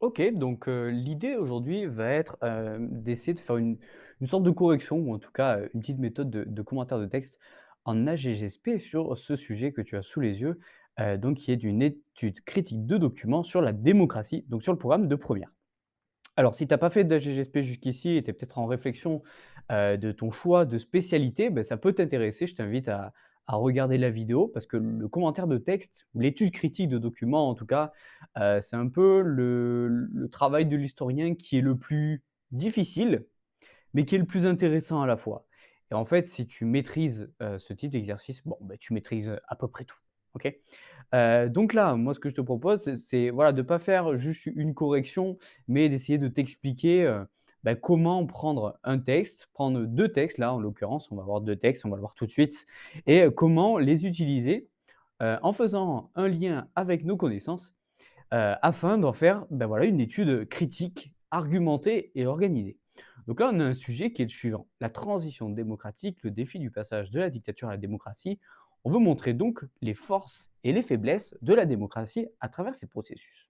OK, donc l'idée aujourd'hui va être, d'essayer de faire une sorte de correction ou en tout cas, une petite méthode de commentaire de texte en AGGSP sur ce sujet que tu as sous les yeux, donc qui est d'une étude critique de documents sur la démocratie, donc sur le programme de première. Alors, si tu as pas fait d'AGGSP jusqu'ici et tu es peut-être en réflexion, de ton choix de spécialité, beh, ça peut t'intéresser. Je t'invite à regarder la vidéo parce que le commentaire de texte ou l'étude critique de documents en tout cas, c'est un peu le travail de l'historien qui est le plus difficile, mais qui est le plus intéressant à la fois. Et en fait, si tu maîtrises, ce type d'exercice, bon, bah, tu maîtrises à peu près tout. OK? Donc là, moi, ce que je te propose, c'est voilà, de ne pas faire juste une correction, mais d'essayer de t'expliquer, bah, comment prendre un texte, prendre 2 textes là, en l'occurrence, on va avoir 2 textes, on va le voir tout de suite et comment les utiliser, en faisant un lien avec nos connaissances, afin d'en faire, bah, voilà, une étude critique, argumentée et organisée. Donc là, on a un sujet qui est le suivant: la transition démocratique, le défi du passage de la dictature à la démocratie. On veut montrer donc les forces et les faiblesses de la démocratie à travers ces processus.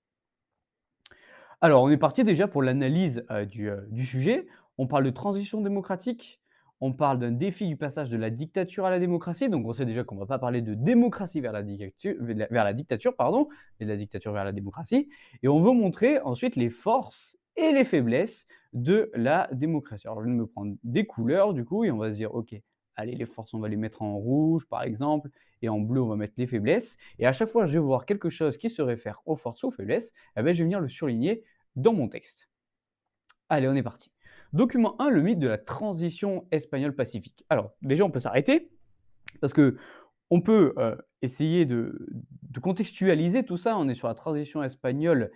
Alors, on est parti déjà pour l'analyse du sujet. On parle de transition démocratique, on parle d'un défi du passage de la dictature à la démocratie. Donc, on sait déjà qu'on ne va pas parler de démocratie vers la dictature, pardon, mais de la dictature vers la démocratie. Et on veut montrer ensuite les forces et les faiblesses de la démocratie. Alors, je vais me prendre des couleurs du coup et on va se dire, OK, allez, les forces, on va les mettre en rouge par exemple, et en bleu, on va mettre les faiblesses. Et à chaque fois, je vais voir quelque chose qui se réfère aux forces ou aux faiblesses, eh ben, je vais venir le surligner dans mon texte. Allez, on est parti. Document 1, le mythe de la transition espagnole pacifique. Alors, déjà, on peut s'arrêter parce que on peut essayer de contextualiser tout ça. On est sur la transition espagnole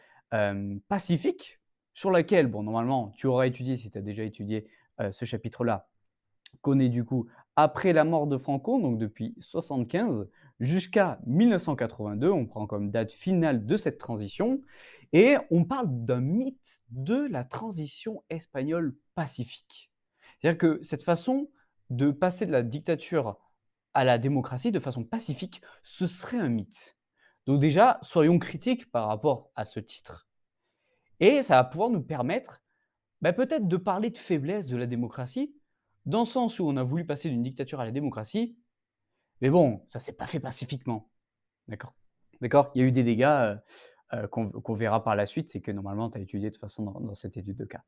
pacifique, sur laquelle, bon, normalement, tu auras étudié, si tu as déjà étudié ce chapitre-là, connaît du coup après la mort de Franco, donc depuis 75 jusqu'à 1982, on prend comme date finale de cette transition, et on parle d'un mythe de la transition espagnole pacifique. C'est-à-dire que cette façon de passer de la dictature à la démocratie de façon pacifique, ce serait un mythe. Donc déjà, soyons critiques par rapport à ce titre. Et ça va pouvoir nous permettre bah, peut-être de parler de faiblesse de la démocratie, dans le sens où on a voulu passer d'une dictature à la démocratie, mais bon, ça s'est pas fait pacifiquement. D'accord? D'accord? Il y a eu des dégâts, qu'on verra par la suite, c'est que normalement tu as étudié de toute façon dans cette étude de cas.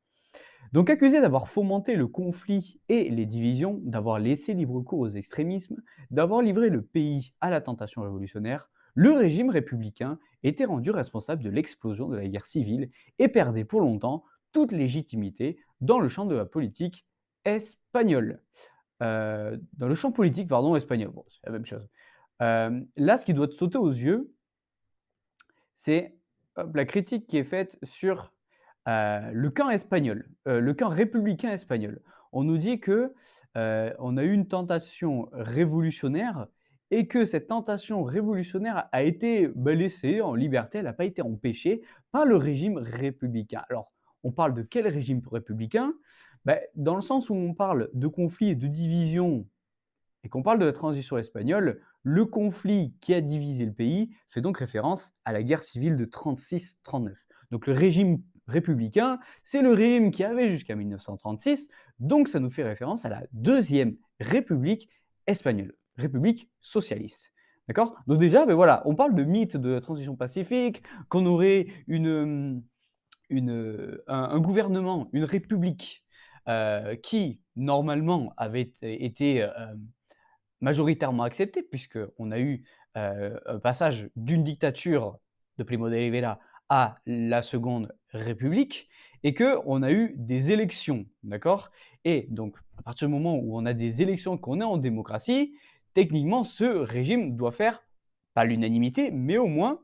Donc accusé d'avoir fomenté le conflit et les divisions, d'avoir laissé libre cours aux extrémismes, d'avoir livré le pays à la tentation révolutionnaire, le régime républicain était rendu responsable de l'explosion de la guerre civile et perdait pour longtemps toute légitimité dans le champ de la politique espagnole. Dans le champ politique, pardon, espagnol. Bon, c'est la même chose. Là, ce qui doit te sauter aux yeux, c'est, hop, la critique qui est faite sur, le camp espagnol, le camp républicain espagnol. On nous dit que, on a eu une tentation révolutionnaire et que cette tentation révolutionnaire a été, bah, laissée en liberté, elle n'a pas été empêchée par le régime républicain. Alors, on parle de quel régime républicain? Bah, dans le sens où on parle de conflits et de divisions et qu'on parle de la transition espagnole, le conflit qui a divisé le pays fait donc référence à la guerre civile de 36-39. Donc le régime républicain, c'est le régime qui avait jusqu'à 1936, donc ça nous fait référence à la deuxième république espagnole, république socialiste. D'accord? Donc déjà, ben voilà, on parle de mythe de la transition pacifique, qu'on aurait un gouvernement, une république qui, normalement, avait été majoritairement accepté puisqu'on a eu, un passage d'une dictature de Primo de Rivera à la seconde République et qu'on a eu des élections, d'accord? Et donc à partir du moment où on a des élections, qu'on est en démocratie, techniquement ce régime doit faire, pas l'unanimité, mais au moins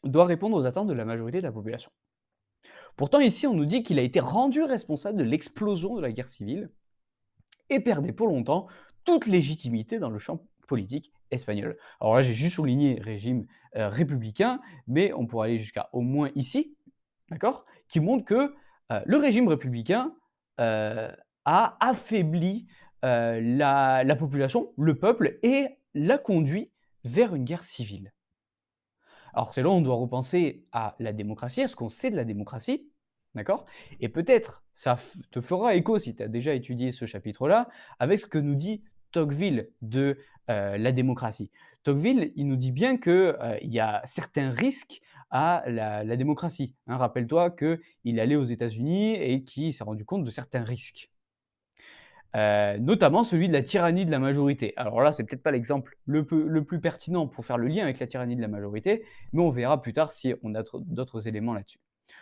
doit répondre aux attentes de la majorité de la population. Pourtant ici, on nous dit qu'il a été rendu responsable de l'explosion de la guerre civile et perdait pour longtemps toute légitimité dans le champ politique espagnol. Alors là, j'ai juste souligné régime républicain, mais on pourrait aller jusqu'à au moins ici, d'accord, qui montre que le régime républicain a affaibli la population, le peuple, et l'a conduit vers une guerre civile. Alors c'est là où on doit repenser à la démocratie, à ce qu'on sait de la démocratie, d'accord? Et peut-être ça te fera écho, si tu as déjà étudié ce chapitre-là, avec ce que nous dit Tocqueville de la démocratie. Tocqueville, il nous dit bien que, il y a certains risques à la démocratie, hein. Rappelle-toi qu'il allait aux États-Unis et qu'il s'est rendu compte de certains risques. Notamment celui de la tyrannie de la majorité. Alors là, c'est peut-être pas l'exemple le plus pertinent pour faire le lien avec la tyrannie de la majorité, mais on verra plus tard si on a d'autres éléments là-dessus.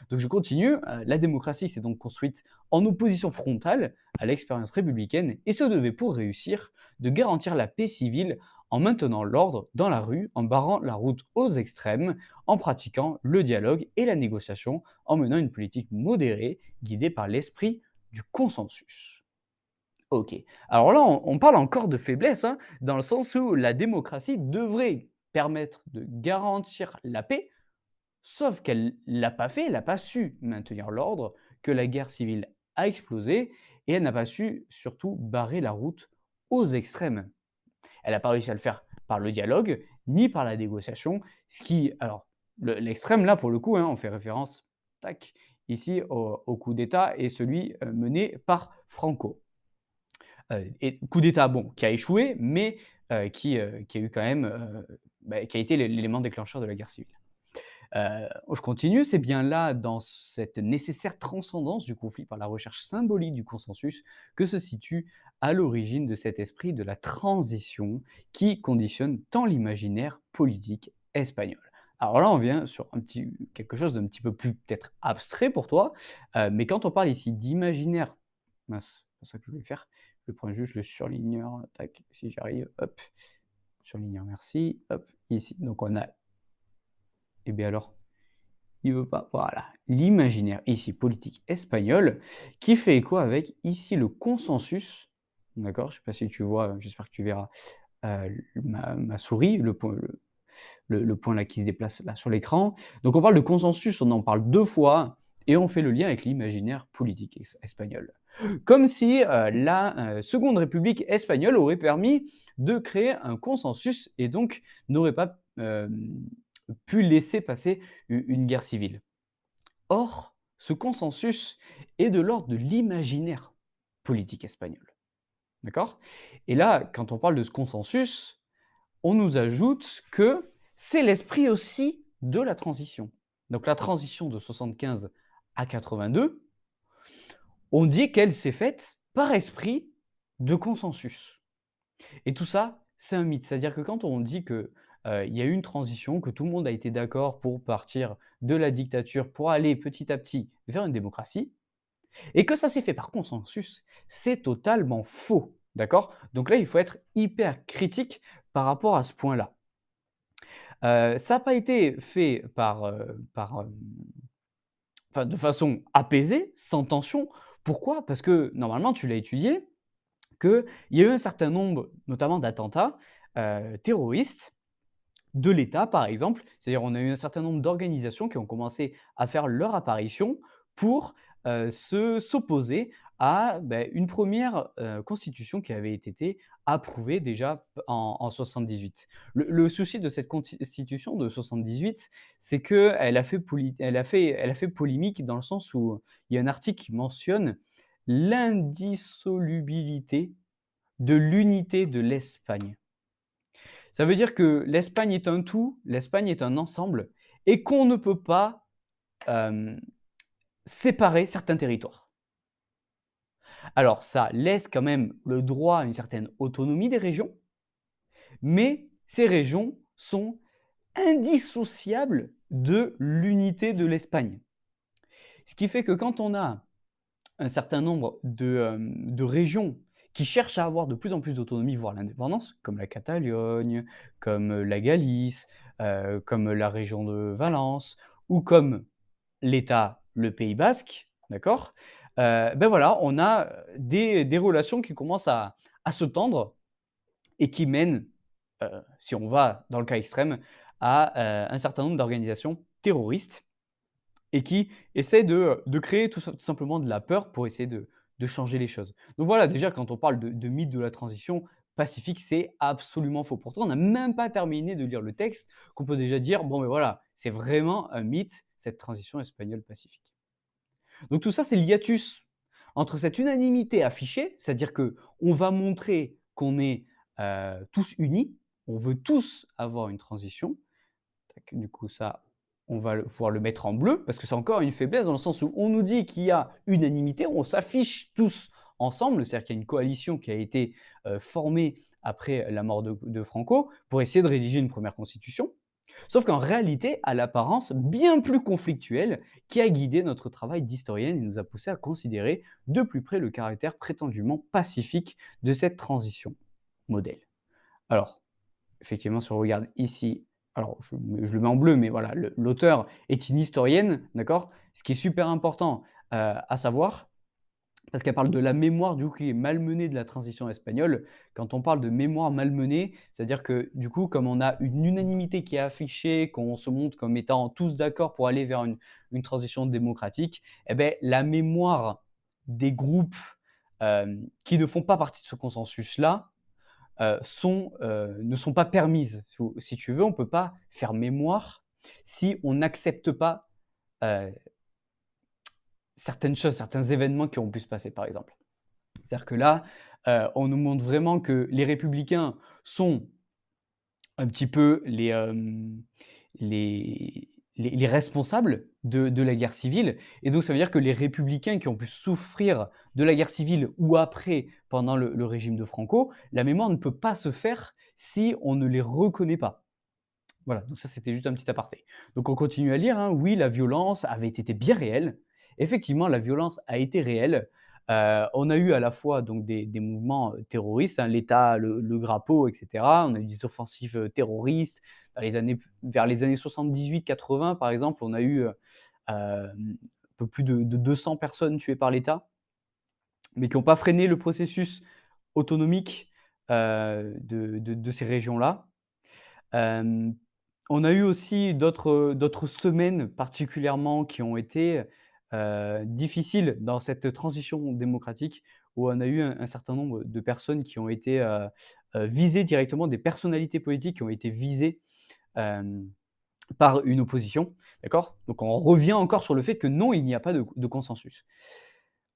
Donc je continue, la démocratie s'est donc construite en opposition frontale à l'expérience républicaine et se devait pour réussir de garantir la paix civile en maintenant l'ordre dans la rue, en barrant la route aux extrêmes, en pratiquant le dialogue et la négociation, en menant une politique modérée guidée par l'esprit du consensus. OK. Alors là, on parle encore de faiblesse, hein, dans le sens où la démocratie devrait permettre de garantir la paix, sauf qu'elle l'a pas fait, elle n'a pas su maintenir l'ordre, que la guerre civile a explosé et elle n'a pas su surtout barrer la route aux extrêmes. Elle n'a pas réussi à le faire par le dialogue, ni par la négociation, ce qui alors l'extrême là pour le coup, hein, on fait référence, tac, ici au coup d'État et celui, mené par Franco. Et coup d'État, bon, qui a échoué, mais qui a eu quand même, qui a été l'élément déclencheur de la guerre civile. Je continue, c'est bien là, dans cette nécessaire transcendance du conflit par la recherche symbolique du consensus, que se situe à l'origine de cet esprit de la transition qui conditionne tant l'imaginaire politique espagnol. Alors là, on vient sur quelque chose d'un petit peu plus peut-être abstrait pour toi, mais quand on parle ici d'imaginaire, mince, c'est pas ça que je voulais faire, je prends juste le surligneur, tac, si j'arrive, hop, surligneur, merci, hop, ici. Donc on a, et bien alors, il veut pas. Voilà. L'imaginaire, ici, politique espagnol, qui fait écho avec, ici, le consensus. D'accord? Je ne sais pas si tu vois, j'espère que tu verras, ma souris, le point là qui se déplace là sur l'écran. Donc on parle de consensus, on en parle 2 fois et on fait le lien avec l'imaginaire politique espagnol. Comme si, la, Seconde République espagnole aurait permis de créer un consensus et donc n'aurait pas, pu laisser passer une guerre civile. Or, ce consensus est de l'ordre de l'imaginaire politique espagnol. D'accord? Et là, quand on parle de ce consensus, on nous ajoute que c'est l'esprit aussi de la transition. Donc la transition de 75 à 82, on dit qu'elle s'est faite par esprit de consensus. Et tout ça, c'est un mythe. C'est-à-dire que quand on dit que, il y a eu une transition, que tout le monde a été d'accord pour partir de la dictature, pour aller petit à petit vers une démocratie et que ça s'est fait par consensus, c'est totalement faux. D'accord? Donc là, il faut être hyper critique par rapport à ce point-là. Ça n'a pas été fait enfin, de façon apaisée, sans tension. Pourquoi? Parce que normalement, tu l'as étudié, qu'il y a eu un certain nombre, notamment d'attentats, terroristes de l'État, par exemple. C'est-à-dire, on a eu un certain nombre d'organisations qui ont commencé à faire leur apparition pour, s'opposer à, une première constitution qui avait été approuvée déjà en 78. Le souci de cette constitution de 78, c'est qu'elle a fait polémique dans le sens où il y a un article qui mentionne l'indissolubilité de l'unité de l'Espagne. Ça veut dire que l'Espagne est un tout, l'Espagne est un ensemble et qu'on ne peut pas, hem, séparer certains territoires. Alors ça laisse quand même le droit à une certaine autonomie des régions, mais ces régions sont indissociables de l'unité de l'Espagne. Ce qui fait que quand on a un certain nombre de régions qui cherchent à avoir de plus en plus d'autonomie, voire l'indépendance, comme la Catalogne, comme la Galice, comme la région de Valence ou comme l'État, le Pays basque, d'accord? Voilà, on a des relations qui commencent à se tendre et qui mènent, si on va dans le cas extrême, à un certain nombre d'organisations terroristes et qui essaie de créer tout simplement de la peur pour essayer de changer les choses. Donc voilà, déjà quand on parle de mythe de la transition, pacifique, c'est absolument faux. Pourtant, on n'a même pas terminé de lire le texte qu'on peut déjà dire: «Bon, mais voilà, c'est vraiment un mythe, cette transition espagnole pacifique». Donc tout ça, c'est le hiatus entre cette unanimité affichée, c'est-à-dire qu'on va montrer qu'on est, tous unis, on veut tous avoir une transition. Tac, du coup ça, on va pouvoir le mettre en bleu parce que c'est encore une faiblesse dans le sens où on nous dit qu'il y a unanimité, on s'affiche tous ensemble, c'est-à-dire qu'il y a une coalition qui a été, formée après la mort de Franco pour essayer de rédiger une première constitution. Sauf qu'en réalité, à l'apparence bien plus conflictuelle, qui a guidé notre travail d'historienne et nous a poussé à considérer de plus près le caractère prétendument pacifique de cette transition modèle. Alors, effectivement, si on regarde ici, alors je le mets en bleu, mais voilà, l'auteur est une historienne, d'accord? Ce qui est super important, à savoir, parce qu'elle parle de la mémoire du coup qui est malmenée de la transition espagnole. Quand on parle de mémoire malmenée, c'est-à-dire que du coup, comme on a une unanimité qui est affichée, qu'on se montre comme étant tous d'accord pour aller vers une transition démocratique, et beh, la mémoire des groupes, qui ne font pas partie de ce consensus-là, ne sont pas permises. Si tu veux, on ne peut pas faire mémoire si on n'accepte pas, heu, certaines choses, certains événements qui ont pu se passer, par exemple. C'est-à-dire que là, on nous montre vraiment que les républicains sont un petit peu les les responsables de la guerre civile et donc ça veut dire que les républicains qui ont pu souffrir de la guerre civile ou après, pendant le régime de Franco, la mémoire ne peut pas se faire si on ne les reconnaît pas. Voilà, donc ça, c'était juste un petit aparté. Donc on continue à lire, hein. Oui, la violence avait été bien réelle. Effectivement, la violence a été réelle. On a eu à la fois donc des mouvements, terroristes, hein, l'État, le Grapo et cetera. On a eu des offensives, terroristes dans les années vers les années 78-80 par exemple, on a eu, un peu plus de 200 personnes tuées par l'État, mais qui n'ont pas freiné le processus autonomique, de ces régions-là. Hem, on a eu aussi d'autres semaines particulièrement qui ont été, difficiles dans cette transition démocratique où on a eu un certain nombre de personnes qui ont été, visées directement, des personnalités politiques qui ont été visées, hem, par une opposition, d'accord? Donc on revient encore sur le fait que non, il n'y a pas de consensus.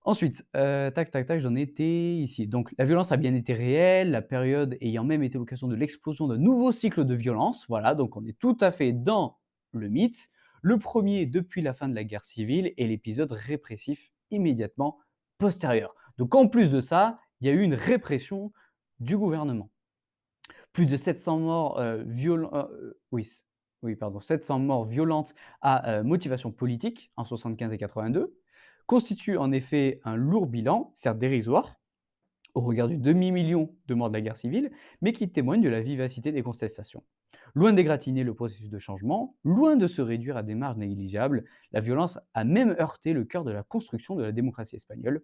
Ensuite, tac, tac, tac, j'en étais ici. Donc la violence a bien été réelle, la période ayant même été l'occasion de l'explosion d'un nouveau cycle de violence. Voilà, donc on est tout à fait dans le mythe. Le premier depuis la fin de la guerre civile et l'épisode répressif immédiatement postérieur. Donc en plus de ça, il y a eu une répression du gouvernement. Plus de 700 morts, oui, oui pardon, 700 morts violentes à, motivation politique en 75 et 82 constitue en effet un lourd bilan, certes dérisoire, au regard du demi-million de morts de la guerre civile, mais qui témoigne de la vivacité des contestations. Loin d'égratigner le processus de changement, loin de se réduire à des marges négligeables, la violence a même heurté le cœur de la construction de la démocratie espagnole,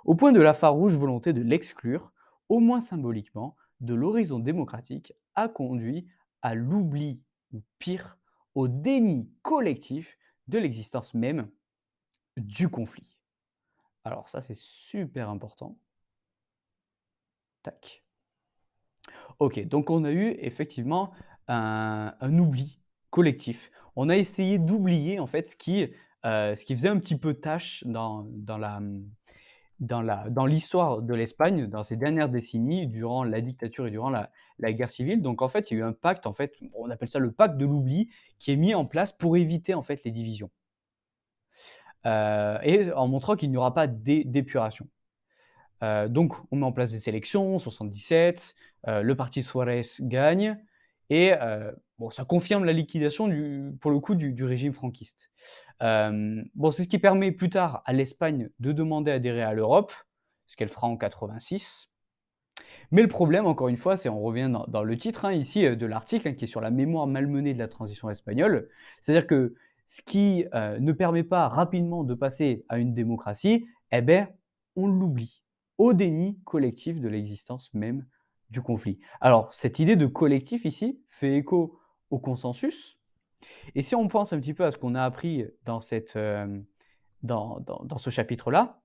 au point de la farouche volonté de l'exclure, au moins symboliquement, de l'horizon démocratique, a conduit à l'oubli, ou pire, au déni collectif de l'existence même du conflit. Alors ça, c'est super important. Tac. OK, donc on a eu effectivement un oubli collectif. On a essayé d'oublier en fait ce qui faisait un petit peu tâche dans l'histoire de l'Espagne, dans ces dernières décennies, durant la dictature et durant la guerre civile. Donc en fait, il y a eu un pacte, en fait, on appelle ça le pacte de l'oubli, qui est mis en place pour éviter en fait les divisions, et en montrant qu'il n'y aura pas d'épuration. Donc on met en place des élections, 77, le parti Suarez gagne et bon, ça confirme la liquidation pour le coup du régime franquiste. Bon, c'est ce qui permet plus tard à l'Espagne de demander à adhérer à l'Europe, ce qu'elle fera en 86. Mais le problème, encore une fois, c'est on revient dans le titre, hein, ici, de l'article, hein, qui est sur la mémoire malmenée de la transition espagnole. C'est-à-dire que ce qui, ne permet pas rapidement de passer à une démocratie, eh beh, on l'oublie, au déni collectif de l'existence même du conflit. Alors, cette idée de collectif ici fait écho au consensus et si on pense un petit peu à ce qu'on a appris dans ce chapitre-là,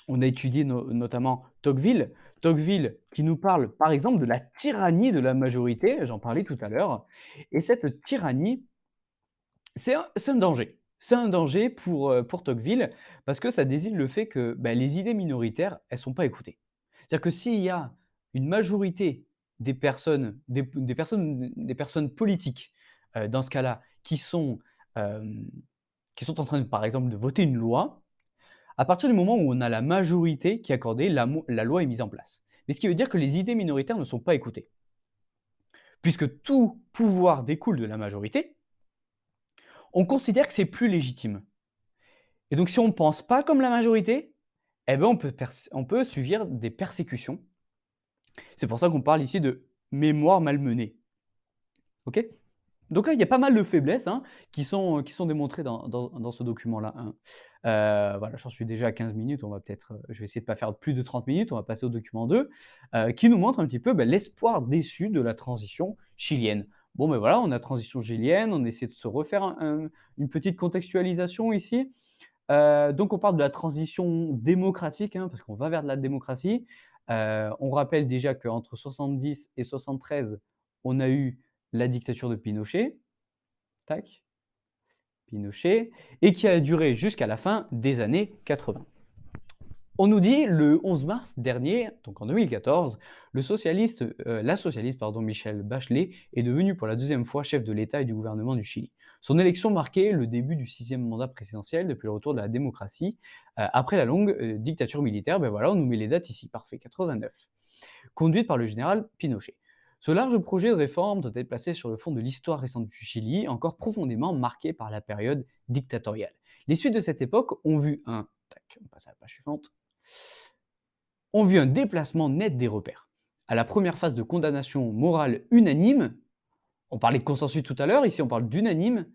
On a étudié notamment Tocqueville. Tocqueville qui nous parle, par exemple, de la tyrannie de la majorité, j'en parlais tout à l'heure et cette tyrannie, c'est un danger. C'est un danger pour Tocqueville parce que ça désigne le fait que, bah, les idées minoritaires, elles sont pas écoutées. C'est-à-dire que s'il y a une majorité des personnes politiques, dans ce cas-là, hem, qui sont en train de, par exemple, de voter une loi, à partir du moment où on a la majorité qui est accordée, la loi est mise en place. Mais ce qui veut dire que les idées minoritaires ne sont pas écoutées. Puisque tout pouvoir découle de la majorité, on considère que c'est plus légitime. Et donc si on ne pense pas comme la majorité, eh ben, on peut subir des persécutions. C'est pour ça qu'on parle ici de mémoire malmenée. OK? Donc là, il y a pas mal de faiblesses, hein, qui sont démontrées dans ce document-là, hein. Voilà, j'en suis déjà à 15 minutes, je vais essayer de pas faire plus de 30 minutes, on va passer au document 2, qui nous montre un petit peu, l'espoir déçu de la transition chilienne. Bon, ben, voilà, on a transition chilienne, on essaie de se refaire une petite contextualisation ici. Donc on parle de la transition démocratique, hein, parce qu'on va vers de la démocratie. On rappelle déjà qu'entre 70 et 73, on a eu la dictature de Pinochet, tac, Pinochet, et qui a duré jusqu'à la fin des années 80. On nous dit le 11 mars dernier, donc en 2014, la socialiste pardon, Michelle Bachelet est devenue pour la deuxième fois chef de l'État et du gouvernement du Chili. Son élection marquait le début du sixième mandat présidentiel depuis le retour de la démocratie. Après la longue dictature militaire, ben voilà, on nous met les dates ici, parfait, 89, conduite par le général Pinochet. Ce large projet de réforme doit être placé sur le fond de l'histoire récente du Chili, encore profondément marquée par la période dictatoriale. Les suites de cette époque ont vu on passe à la page suivante, ont vu un déplacement net des repères. À la première phase de condamnation morale unanime, on parlait de consensus tout à l'heure, ici on parle d'unanime,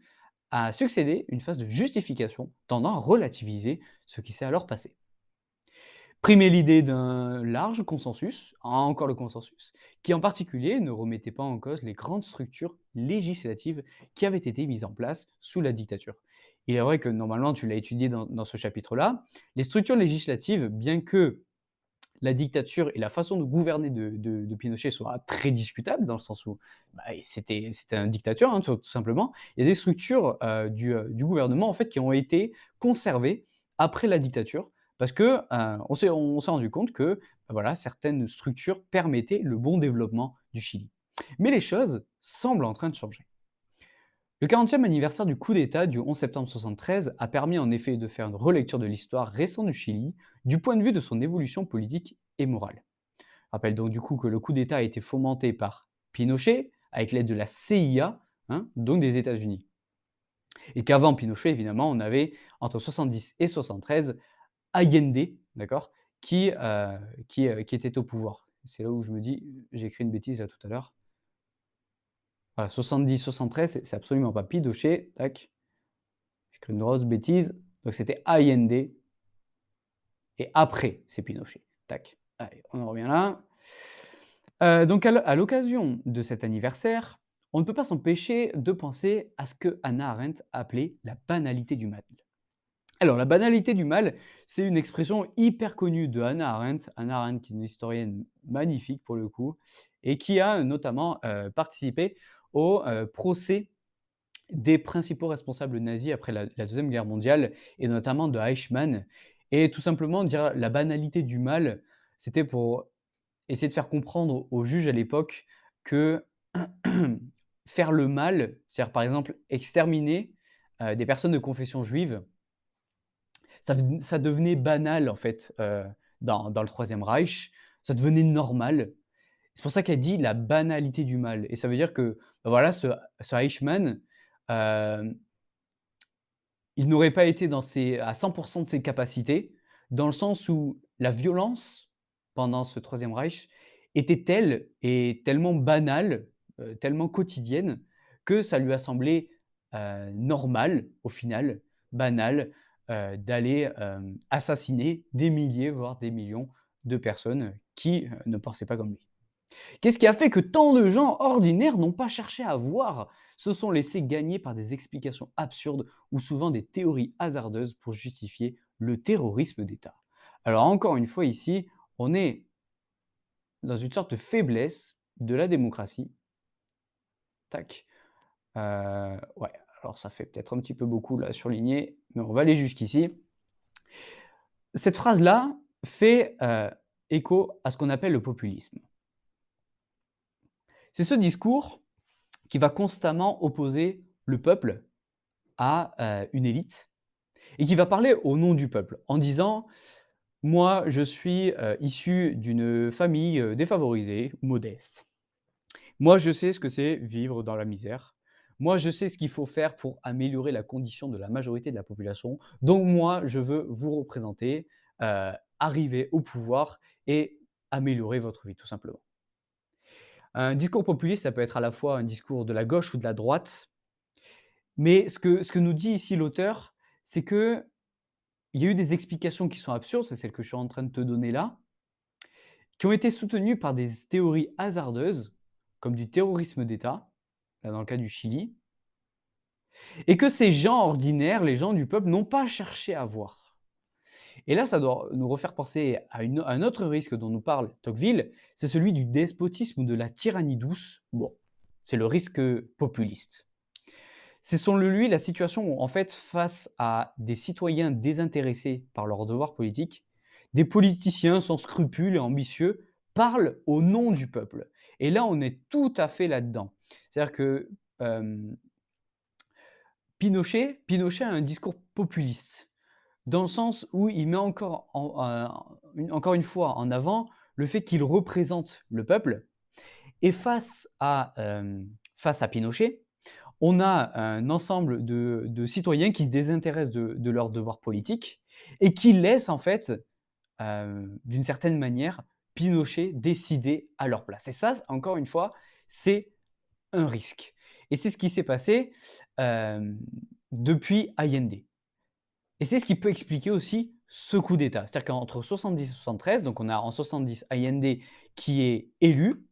a succédé une phase de justification tendant à relativiser ce qui s'est alors passé. Primer l'idée d'un large consensus, encore le consensus, qui en particulier ne remettait pas en cause les grandes structures législatives qui avaient été mises en place sous la dictature. Il est vrai que normalement, tu l'as étudié dans ce chapitre-là, les structures législatives, bien que la dictature et la façon de gouverner de Pinochet soient très discutables, dans le sens où c'était un dictateur, hein, tout simplement, il y a des structures du gouvernement en fait, qui ont été conservées après la dictature parce que on s'est rendu compte que voilà, certaines structures permettaient le bon développement du Chili. Mais les choses semblent en train de changer. Le 40e anniversaire du coup d'État du 11 septembre 73 a permis en effet de faire une relecture de l'histoire récente du Chili du point de vue de son évolution politique et morale. Je rappelle donc du coup que le coup d'État a été fomenté par Pinochet avec l'aide de la CIA, hein, donc des États-Unis. Et qu'avant Pinochet, évidemment, on avait entre 70 et 73 Allende, d'accord, qui était au pouvoir. C'est là où je me dis, j'ai écrit une bêtise là tout à l'heure. Voilà, 70-73, c'est absolument pas Pinochet, tac. J'ai écrit une grosse bêtise. Donc c'était Allende et après c'est Pinochet. Tac. Allez, on en revient là. Donc à l'occasion de cet anniversaire, on ne peut pas s'empêcher de penser à ce que Hannah Arendt appelait la banalité du mal. Alors la banalité du mal, c'est une expression hyper connue de Hannah Arendt. Hannah Arendt qui est une historienne magnifique pour le coup et qui a notamment, participé au, procès des principaux responsables nazis après la 2 Guerre mondiale et notamment de Eichmann et tout simplement dire la banalité du mal, c'était pour essayer de faire comprendre aux juges à l'époque que faire le mal, c'est-à-dire par exemple exterminer, des personnes de confession juive, ça devenait banal en fait, dans le Troisième Reich, ça devenait normal. C'est pour ça qu'elle dit la banalité du mal et ça veut dire que, bah, voilà, ce Eichmann, hem il n'aurait pas été à 100 de ses capacités, dans le sens où la violence, pendant ce Troisième Reich, était telle et tellement banale, tellement quotidienne, que ça lui a semblé, normal, au final, banal, d'aller, assassiner des milliers, voire des millions de personnes qui, ne pensaient pas comme lui. Qu'est-ce qui a fait que tant de gens ordinaires n'ont pas cherché à voir, se sont laissés gagner par des explications absurdes ou souvent des théories hasardeuses pour justifier le terrorisme d'État? Alors encore une fois ici, on est dans une sorte de faiblesse de la démocratie. Tac, ouais, alors ça fait peut-être un petit peu beaucoup là surligné, mais on va aller jusqu'ici. Cette phrase-là fait, écho à ce qu'on appelle le populisme. C'est ce discours qui va constamment opposer le peuple à, une élite et qui va parler au nom du peuple en disant: «Moi, je suis, issu d'une famille, défavorisée, modeste. Moi, je sais ce que c'est vivre dans la misère. Moi, je sais ce qu'il faut faire pour améliorer la condition de la majorité de la population. Donc moi, je veux vous représenter, arriver au pouvoir et améliorer votre vie, tout simplement». Un discours populiste, ça peut être à la fois un discours de la gauche ou de la droite, mais ce que nous dit ici l'auteur, c'est qu'il y a eu des explications qui sont absurdes, c'est celles que je suis en train de te donner là, qui ont été soutenues par des théories hasardeuses, comme du terrorisme d'État, là dans le cas du Chili, et que ces gens ordinaires, les gens du peuple, n'ont pas cherché à voir. Et là, ça doit nous refaire penser à un autre risque dont nous parle Tocqueville, c'est celui du despotisme ou de la tyrannie douce. Bon, c'est le risque populiste. C'est selon lui la situation où, en fait, face à des citoyens désintéressés par leurs devoirs politiques, des politiciens sans scrupules et ambitieux parlent au nom du peuple. Et là, on est tout à fait là-dedans. C'est-à-dire que Pinochet a un discours populiste, dans le sens où il met encore une fois en avant le fait qu'il représente le peuple. Et face à Pinochet, on a un ensemble de citoyens qui se désintéressent de leurs devoirs politiques et qui laissent en fait, d'une certaine manière, Pinochet décider à leur place. Et ça, encore une fois, c'est un risque. Et c'est ce qui s'est passé, hem, depuis Allende. Et c'est ce qui peut expliquer aussi ce coup d'État. C'est-à-dire qu'entre 70 et 73, donc on a en 70 Allende qui est élu.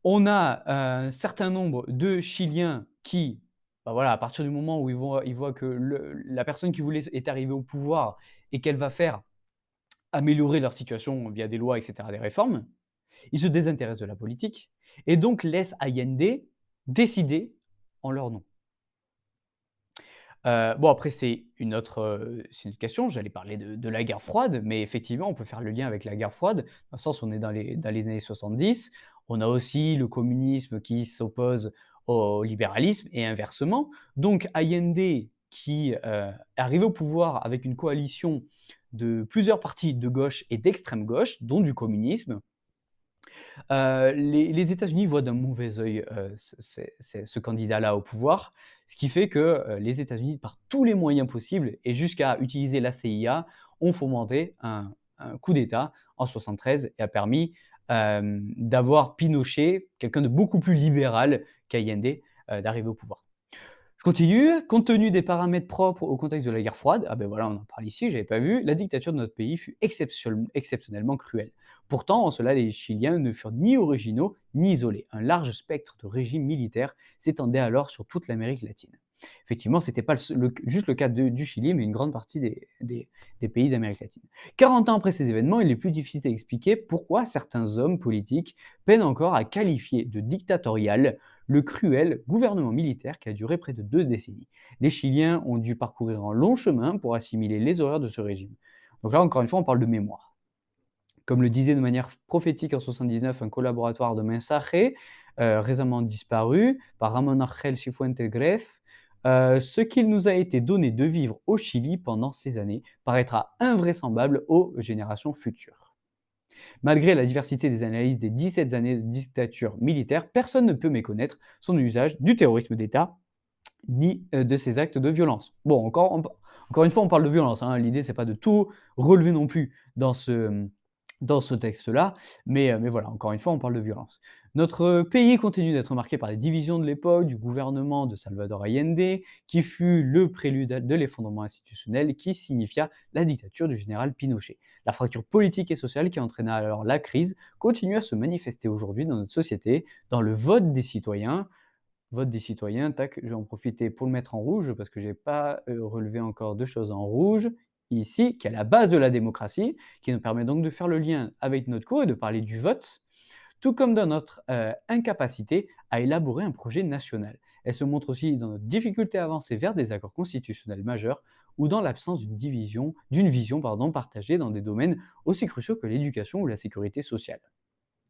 On a un certain nombre de Chiliens qui, bah, voilà, à partir du moment où ils voient que la personne qui voulait est arrivée au pouvoir et qu'elle va faire améliorer leur situation via des lois et cetera, des réformes, ils se désintéressent de la politique et donc laissent Allende décider en leur nom. Bon après c'est une autre question, j'allais parler de la guerre froide, mais effectivement on peut faire le lien avec la guerre froide, dans le sens où on est dans les années 70. On a aussi le communisme qui s'oppose au libéralisme et inversement. Donc Allende qui, est arrivé au pouvoir avec une coalition de plusieurs partis de gauche et d'extrême gauche, dont du communisme. Les États-Unis voient d'un mauvais œil, ce candidat-là au pouvoir, ce qui fait que, les États-Unis, par tous les moyens possibles et jusqu'à utiliser la CIA, ont fomenté un coup d'État en 73 et a permis, d'avoir Pinochet, quelqu'un de beaucoup plus libéral qu'Allende, d'arriver au pouvoir. Je continue. Compte tenu des paramètres propres au contexte de la guerre froide, ah ben voilà, on en parle ici, j'avais pas vu, la dictature de notre pays fut exceptionnellement cruelle. Pourtant, en cela, les Chiliens ne furent ni originaux ni isolés. Un large spectre de régimes militaires s'étendait alors sur toute l'Amérique latine. Effectivement, ce n'était pas juste le cas du Chili, mais une grande partie des pays d'Amérique latine. 40 ans après ces événements, il est plus difficile d'expliquer pourquoi certains hommes politiques peinent encore à qualifier de dictatorial le cruel gouvernement militaire qui a duré près de 2 décennies. Les Chiliens ont dû parcourir un long chemin pour assimiler les horreurs de ce régime. Donc là, encore une fois, on parle de mémoire. Comme le disait de manière prophétique en 79 un collaborateur de Mensaje, récemment disparu, par Ramon Ángel Cifuentes Gref, ce qu'il nous a été donné de vivre au Chili pendant ces années paraîtra invraisemblable aux générations futures. Malgré la diversité des analyses des 17 années de dictature militaire, personne ne peut méconnaître son usage du terrorisme d'État ni de ses actes de violence. Bon, encore une fois, on parle de violence, hein. L'idée, c'est pas de tout relever non plus dans ce texte-là, mais voilà, encore une fois, on parle de violence. Notre pays continue d'être marqué par les divisions de l'époque, du gouvernement de Salvador Allende, qui fut le prélude de l'effondrement institutionnel qui signifia la dictature du général Pinochet. La fracture politique et sociale qui entraîna alors la crise continue à se manifester aujourd'hui dans notre société, dans le vote des citoyens. Vote des citoyens, tac, je vais en profiter pour le mettre en rouge parce que j'ai pas, relevé encore de choses en rouge. ici, qui est à la base de la démocratie, qui nous permet donc de faire le lien avec notre cours et de parler du vote, tout comme dans notre incapacité à élaborer un projet national. Elle se montre aussi dans notre difficulté à avancer vers des accords constitutionnels majeurs ou dans l'absence d'une vision partagée dans des domaines aussi cruciaux que l'éducation ou la sécurité sociale.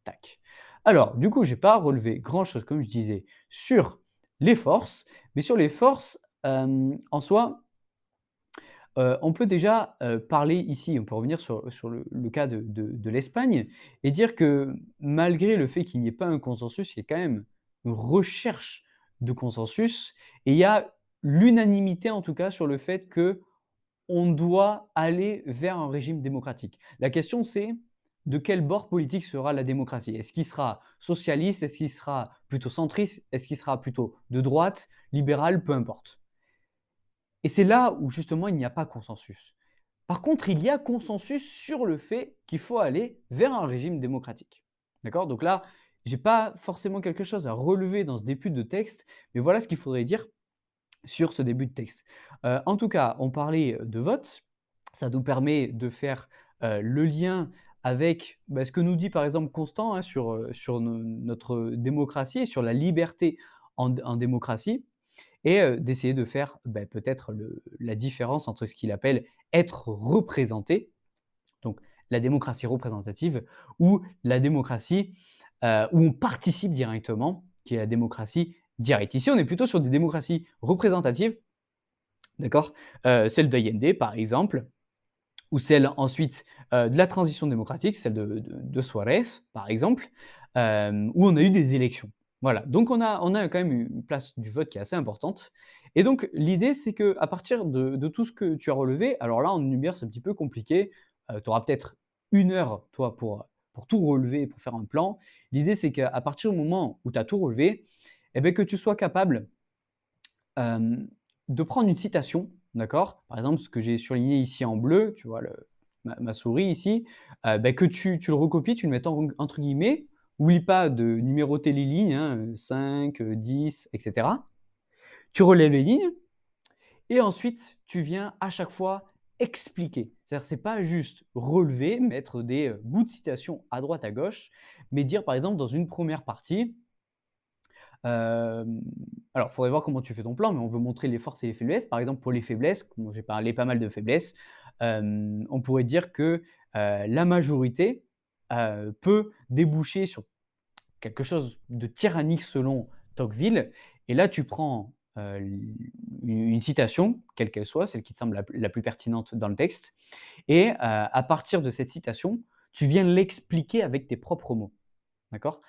Tac. Alors, du coup, j'ai pas relevé grand-chose, comme je disais, sur les forces, mais sur les forces, en soi, on peut déjà, parler ici, on peut revenir sur le cas de l'Espagne et dire que malgré le fait qu'il n'y ait pas un consensus, il y a quand même une recherche de consensus et il y a l'unanimité en tout cas sur le fait qu'on doit aller vers un régime démocratique. La question c'est: de quel bord politique sera la démocratie? Est-ce qu'il sera socialiste? Est-ce qu'il sera plutôt centriste? Est-ce qu'il sera plutôt de droite, libéral? Peu importe. Et c'est là où justement il n'y a pas consensus. Par contre, il y a consensus sur le fait qu'il faut aller vers un régime démocratique. D'accord? Donc là, j'ai pas forcément quelque chose à relever dans ce début de texte, mais voilà ce qu'il faudrait dire sur ce début de texte. En tout cas, on parlait de vote. Ça nous permet de faire, le lien avec, bah, ce que nous dit par exemple Constant, hein, sur notre démocratie et sur la liberté en démocratie et d'essayer de faire, beh, peut-être la différence entre ce qu'il appelle être représenté, donc la démocratie représentative ou la démocratie, où on participe directement, qui est la démocratie directe. Ici, on est plutôt sur des démocraties représentatives, d'accord? Celle d'Allende, par exemple, ou celle ensuite, de la transition démocratique, celle de Suarez, par exemple, où on a eu des élections. Voilà, donc on a quand même une place du vote qui est assez importante et donc l'idée, c'est qu'à partir de tout ce que tu as relevé, alors là, en numéraire, c'est un petit peu compliqué, tu auras peut-être 1 heure, toi, pour tout relever, pour faire un plan. L'idée, c'est qu'à partir du moment où tu as tout relevé et beh, que tu sois capable Hem, de prendre une citation, d'accord? Par exemple, ce que j'ai surligné ici en bleu, tu vois ma souris ici, bah, que tu le recopies, tu le mets entre guillemets. Oublie pas de numéroter les lignes, hein, 5, 10 et cetera. Tu relèves les lignes et ensuite tu viens à chaque fois expliquer. C'est-à-dire, c'est pas juste relever, mettre des, bouts de citation à droite, à gauche, mais dire par exemple dans une première partie. Hem, alors, il faudrait voir comment tu fais ton plan, mais on veut montrer les forces et les faiblesses. Par exemple, pour les faiblesses, comme j'ai parlé pas mal de faiblesses, on pourrait dire que, la majorité, peut déboucher sur quelque chose de tyrannique selon Tocqueville et là, tu prends, une citation, quelle qu'elle soit, celle qui te semble la plus pertinente dans le texte et à partir de cette citation, tu viens l'expliquer avec tes propres mots, d'accord?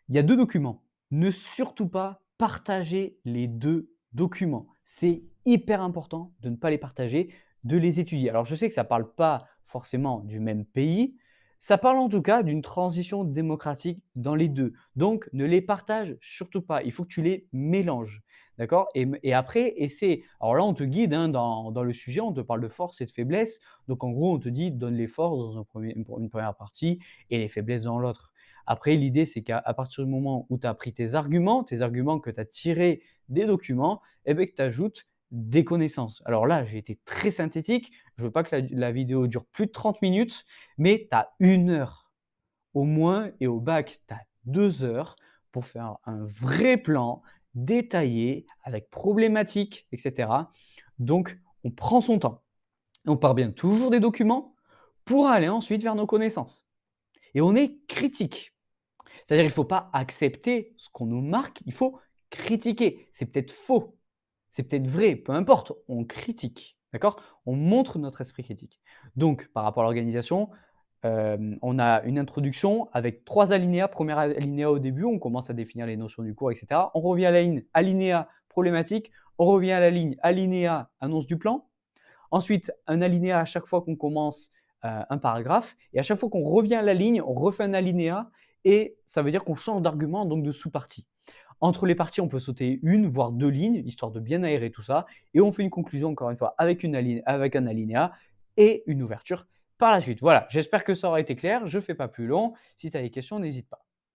Il y a 2 documents. Ne surtout pas partager les 2 documents. C'est hyper important de ne pas les partager, de les étudier. Alors je sais que ça ne parle pas forcément du même pays, ça parle en tout cas d'une transition démocratique dans les 2. Donc ne les partage surtout pas. Il faut que tu les mélanges, d'accord? Et après essaie alors là on te guide, hein, dans le sujet, on te parle de force et de faiblesse. Donc en gros on te dit: «Donne les forces dans une première partie et les faiblesses dans l'autre». Après, l'idée, c'est qu'à partir du moment où tu as pris tes arguments que tu as tirés des documents, et beh, que tu ajoutes des connaissances. Alors là, j'ai été très synthétique. Je veux pas que la vidéo dure plus de 30 minutes, mais tu as 1 heure au moins et au bac, tu as 2 heures pour faire un vrai plan détaillé avec problématiques et cetera. Donc on prend son temps. On part bien toujours des documents pour aller ensuite vers nos connaissances et on est critique. C'est-à-dire il ne faut pas accepter ce qu'on nous marque, il faut critiquer. C'est peut-être faux, c'est peut-être vrai, peu importe, on critique, d'accord? On montre notre esprit critique. Donc par rapport à l'organisation, on a une introduction avec 3 alinéas. Premier alinéa au début, on commence à définir les notions du cours et cetera. On revient à la ligne alinéa problématique, on revient à la ligne alinéa annonce du plan. Ensuite, un alinéa à chaque fois qu'on commence, un paragraphe et à chaque fois qu'on revient à la ligne, on refait un alinéa et ça veut dire qu'on change d'argument, donc de sous-partie. Entre les parties, on peut sauter 1 voire 2 lignes, histoire de bien aérer tout ça et on fait une conclusion encore une fois avec un alinéa et une ouverture par la suite. Voilà, j'espère que ça aura été clair, je ne fais pas plus long. Si tu as des questions, n'hésite pas.